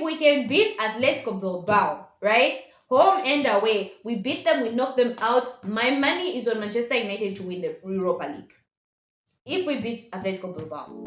we can beat Atletico Bilbao, right? Home and away, we beat them, we knock them out. My money is on Manchester United to win the Europa League. If we beat Atletico Bilbao.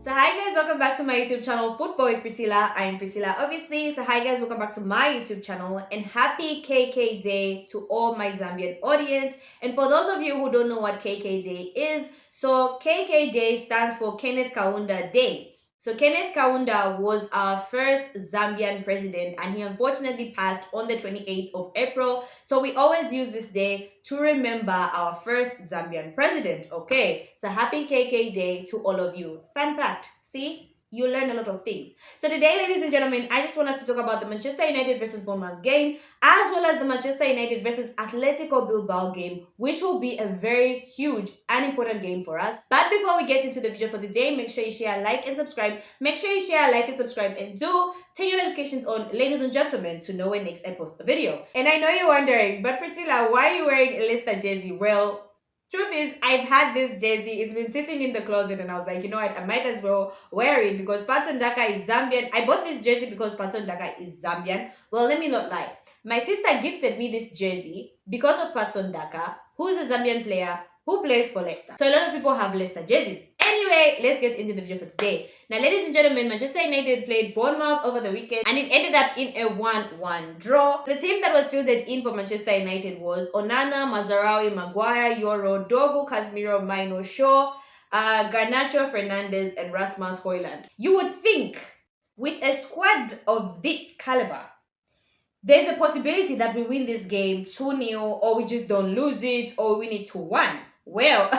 So hi guys, welcome back to my YouTube channel, Football with Priscilla. I am Priscilla, obviously. So hi guys, welcome back to my YouTube channel and happy KK Day to all my Zambian audience. And for those of you who don't know what KK Day is, so KK Day stands for Kenneth Kaunda Day. So Kenneth Kaunda was our first Zambian president and he unfortunately passed on the 28th of April. So we always use this day to remember our first Zambian president. Okay, so happy KK Day to all of you. Fun fact, see? You learn a lot of things. So today, ladies and gentlemen, I just want us to talk about the Manchester United versus Bournemouth game, as well as the Manchester United versus Athletico Bilbao game, which will be a very huge and important game for us. But before we get into the video for today, make sure you share, like, and subscribe. Make sure you share, like, and subscribe, and do turn your notifications on, ladies and gentlemen, to know when next I post the video. And I know you're wondering, but Priscilla, why are you wearing a Leicester jersey? Well, truth is, I've had this jersey. It's been sitting in the closet and I was like, you know what? I might as well wear it because Patson Daka is Zambian. I bought this jersey because Patson Daka is Zambian. Well, let me not lie. My sister gifted me this jersey because of Patson Daka, who is a Zambian player who plays for Leicester. So a lot of people have Leicester jerseys. Anyway, let's get into the video for today. Now, ladies and gentlemen, Manchester United played Bournemouth over the weekend and it ended up in a 1-1 draw. The team that was fielded in for Manchester United was Onana, Mazarawi, Maguire, Yoro, Dogu, Casemiro, Maino, Shaw, Garnacho, Fernandez, and Rasmus Højlund. You would think with a squad of this caliber, there's a possibility that we win this game 2-0 or we just don't lose it or we win it 2-1. Well,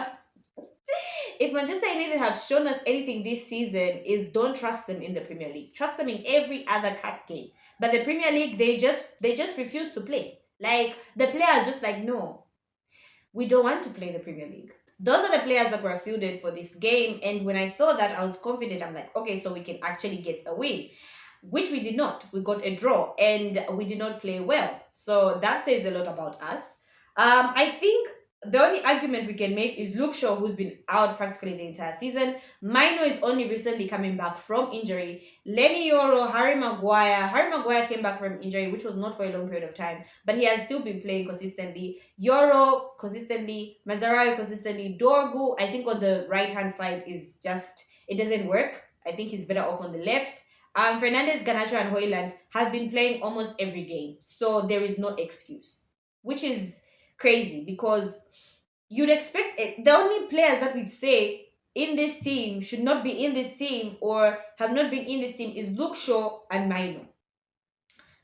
if Manchester United have shown us anything this season is don't trust them in the Premier League. Trust them in every other cup game. But the Premier League, they just refuse to play. Like, the players just like, no, we don't want to play the Premier League. Those are the players that were fielded for this game. And when I saw that, I was confident. I'm like, okay, so we can actually get a win. Which we did not. We got a draw and we did not play well. So that says a lot about us. I think the only argument we can make is Luke Shaw, who's been out practically the entire season. Maino is only recently coming back from injury. Lenny Yoro, Harry Maguire. Harry Maguire came back from injury, which was not for a long period of time, but he has still been playing consistently. Yoro consistently, Mazarawi consistently. Dorgu, I think on the right-hand side is just, it doesn't work. I think he's better off on the left. Fernandez, Garnacho, and Højlund have been playing almost every game, so there is no excuse, which is crazy because you'd expect it. The only players that we'd say in this team should not be in this team or have not been in this team is Luke Shaw and Maino.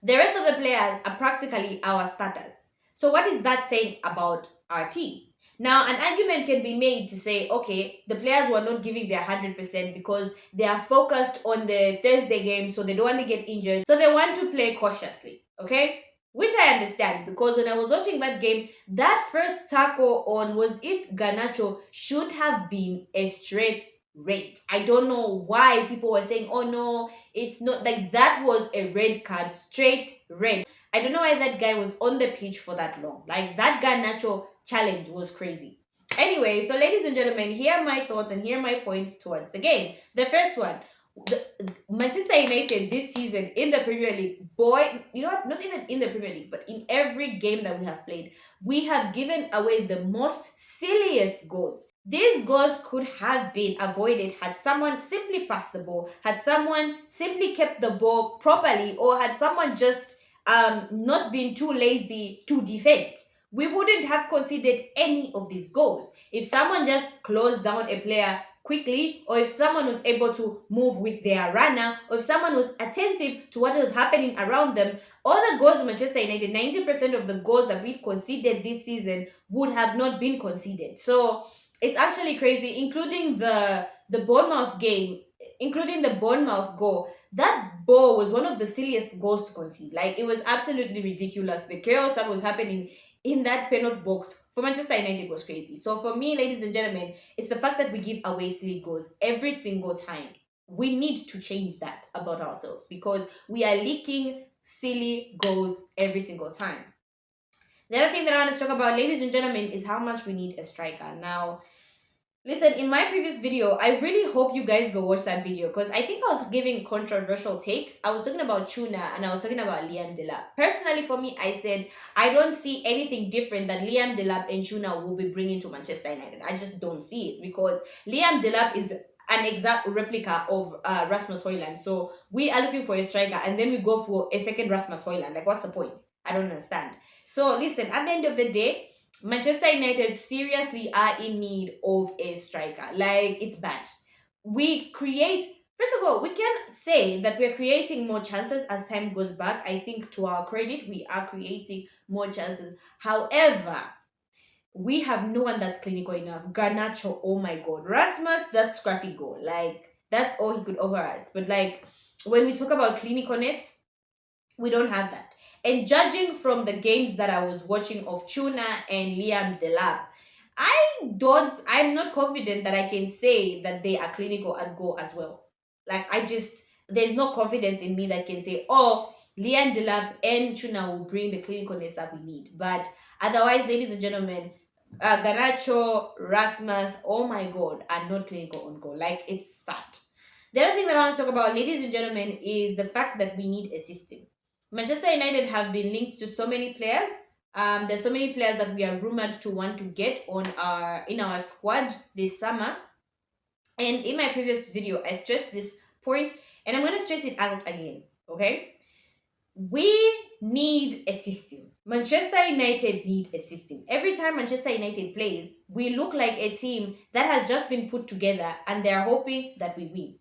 The rest of the players are practically our starters. So what is that saying about our team? Now, an argument can be made to say, okay, the players were not giving their 100% because they are focused on the Thursday game, so they don't want to get injured. So they want to play cautiously, okay? Which I understand because when I was watching that game, that first tackle on, was it Garnacho, should have been a straight red. I don't know why people were saying, oh no, it's not. Like, that was a red card, straight red. I don't know why that guy was on the pitch for that long. Like, that Garnacho challenge was crazy. Anyway, so ladies and gentlemen, here are my thoughts and here are my points towards the game. The first one, Manchester United this season in the Premier League, boy, you know what, not even in the Premier League, but in every game that we have played, we have given away the most silliest goals. These goals could have been avoided had someone simply passed the ball, had someone simply kept the ball properly, or had someone just not been too lazy to defend. We wouldn't have conceded any of these goals. If someone just closed down a player quickly, or if someone was able to move with their runner, or if someone was attentive to what was happening around them, all the goals of Manchester United, 90% of the goals that we've conceded this season would have not been conceded. So it's actually crazy, including the Bournemouth game, including the Bournemouth goal. That ball was one of the silliest goals to concede. Like, it was absolutely ridiculous. The chaos that was happening in that penalty box for Manchester United was crazy. So for me, ladies and gentlemen, it's the fact that we give away silly goals every single time. We need to change that about ourselves because we are leaking silly goals every single time. The other thing that I want to talk about, ladies and gentlemen, is how much we need a striker. Now, listen, in my previous video, I really hope you guys go watch that video because I think I was giving controversial takes. I was talking about Tuna and I was talking about Liam Delap. Personally, for me, I said I don't see anything different that Liam Delap and Tuna will be bringing to Manchester United. I just don't see it because Liam Delap is an exact replica of Rasmus Højlund. So we are looking for a striker and then we go for a second Rasmus Højlund. Like, what's the point? I don't understand. So listen, at the end of the day, Manchester United seriously are in need of a striker. Like, it's bad. First of all, we can say that we're creating more chances as time goes back. I think to our credit, we are creating more chances. However, we have no one that's clinical enough. Garnacho, oh my god. Rasmus, that's scruffy goal. Like, that's all he could offer us. But like, when we talk about clinicalness, we don't have that. And judging from the games that I was watching of Tuna and Liam Delap, I'm not confident that I can say that they are clinical at goal as well. Like, there's no confidence in me that can say, oh, Liam Delap and Tuna will bring the clinicalness that we need. But otherwise, ladies and gentlemen, Ganacho, Rasmus, oh my god, are not clinical on goal. Like, it's sad. The other thing that I want to talk about, ladies and gentlemen, is the fact that we need a system. Manchester United have been linked to so many players. There's so many players that we are rumored to want to get in our squad this summer. And in my previous video, I stressed this point, and I'm going to stress it out again. Okay, we need a system. Manchester United need a system. Every time Manchester United plays, we look like a team that has just been put together, and they are hoping that we win.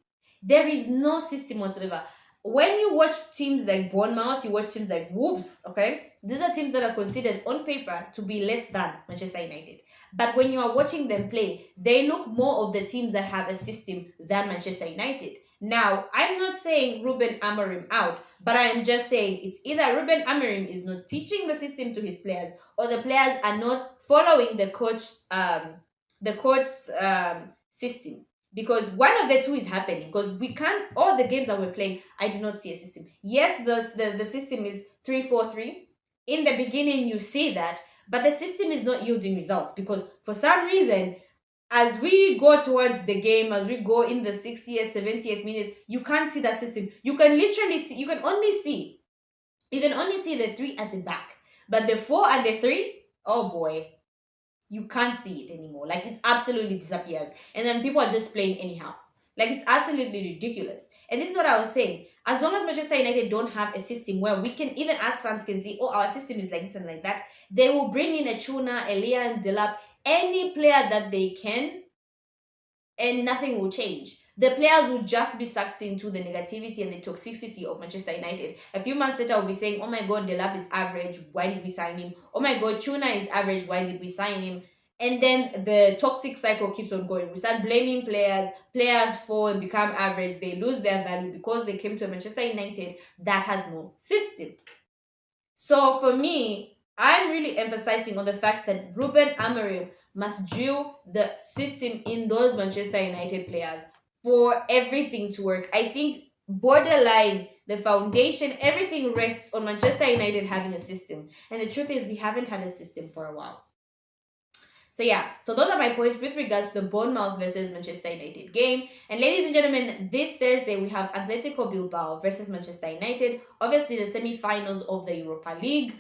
There is no system whatsoever. When you watch teams like Bournemouth, you watch teams like Wolves, okay? These are teams that are considered on paper to be less than Manchester United. But when you are watching them play, they look more of the teams that have a system than Manchester United. Now, I'm not saying Ruben Amorim out, but I am just saying it's either Ruben Amorim is not teaching the system to his players, or the players are not following the coach's system. Because one of the two is happening. Because we can't, all the games that we're playing, I do not see a system. Yes, the system is 3-4-3. In the beginning, you see that, but the system is not yielding results because for some reason, as we go towards the game, as we go in the 60th, 70th minute, you can't see that system. You can literally see, you can only see the 3 at the back. But the 4 and the 3, oh boy, you can't see it anymore. Like, it absolutely disappears. And then people are just playing anyhow. Like, it's absolutely ridiculous. And this is what I was saying. As long as Manchester United don't have a system where we can, even as fans can see, oh, our system is like this and like that, they will bring in a Tuna, a Liam Delap, any player that they can, and nothing will change. The players will just be sucked into the negativity and the toxicity of Manchester United. A few months later, we'll be saying, oh my god, Delap is average, why did we sign him? Oh my god, Tuna is average, why did we sign him? And then the toxic cycle keeps on going. We start blaming players fall and become average, they lose their value because they came to a Manchester United that has no system. So for me, I'm really emphasizing on the fact that Ruben Amorim must drill the system in those Manchester United players for everything to work. I think borderline, the foundation, everything rests on Manchester United having a system. And the truth is, we haven't had a system for a while. So yeah, so those are my points with regards to the Bournemouth versus Manchester United game. And ladies and gentlemen, this Thursday we have Athletico Bilbao versus Manchester United. Obviously the semi-finals of the Europa League.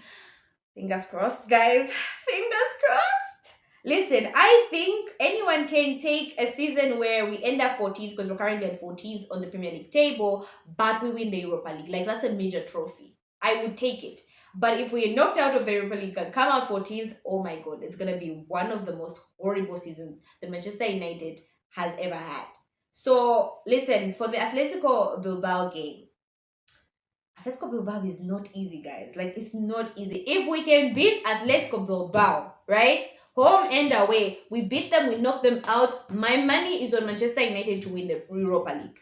Fingers crossed, guys. Fingers crossed. Listen, I think anyone can take a season where we end up 14th, because we're currently at 14th on the Premier League table, but we win the Europa League. Like, that's a major trophy. I would take it. But if we are knocked out of the Europa League and come out 14th, oh my god, it's going to be one of the most horrible seasons that Manchester United has ever had. So, listen, for the Atletico Bilbao game, Atletico Bilbao is not easy, guys. Like, it's not easy. If we can beat Atletico Bilbao, right? Home and away, we beat them, we knock them out. My money is on Manchester United to win the Europa League.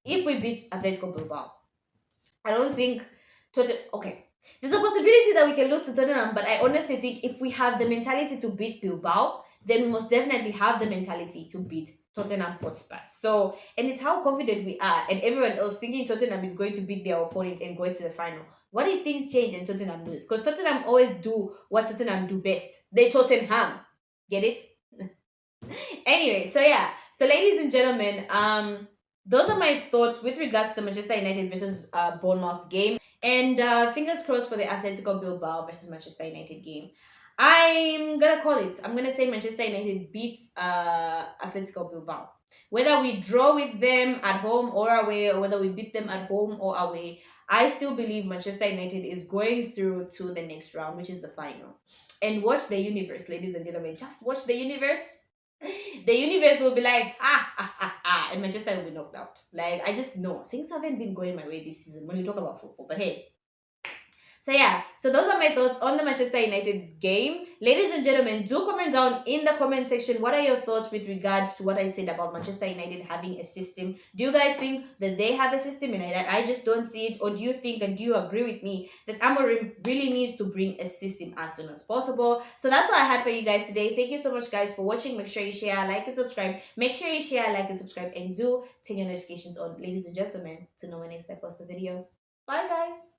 If we beat Atletico Bilbao, I don't think... Okay. There's a possibility that we can lose to Tottenham, but I honestly think if we have the mentality to beat Bilbao, then we must definitely have the mentality to beat Tottenham Hotspur. So, and it's how confident we are, and everyone else thinking Tottenham is going to beat their opponent and go into the final. What if things change and Tottenham lose? Because Tottenham always do what Tottenham do best. They Tottenham. Get it? Anyway, so yeah. So ladies and gentlemen, those are my thoughts with regards to the Manchester United versus Bournemouth game. And fingers crossed for the Atletico Bilbao versus Manchester United game. I'm gonna call it. I'm gonna say Manchester United beats Atletico Bilbao. Whether we draw with them at home or away, or whether we beat them at home or away, I still believe Manchester United is going through to the next round, which is the final. And watch the universe, ladies and gentlemen. Just watch the universe. The universe will be like, and Manchester will be knocked out. Like, I just know things haven't been going my way this season when you talk about football. But hey, so yeah, so those are my thoughts on the Manchester United game. Ladies and gentlemen, do comment down in the comment section. What are your thoughts with regards to what I said about Manchester United having a system? Do you guys think that they have a system and I just don't see it? Or do you think and do you agree with me that Amorim really needs to bring a system as soon as possible? So that's all I had for you guys today. Thank you so much, guys, for watching. Make sure you share, like, and subscribe. Make sure you share, like, and subscribe. And do turn your notifications on, ladies and gentlemen, to know when next I post a video. Bye, guys.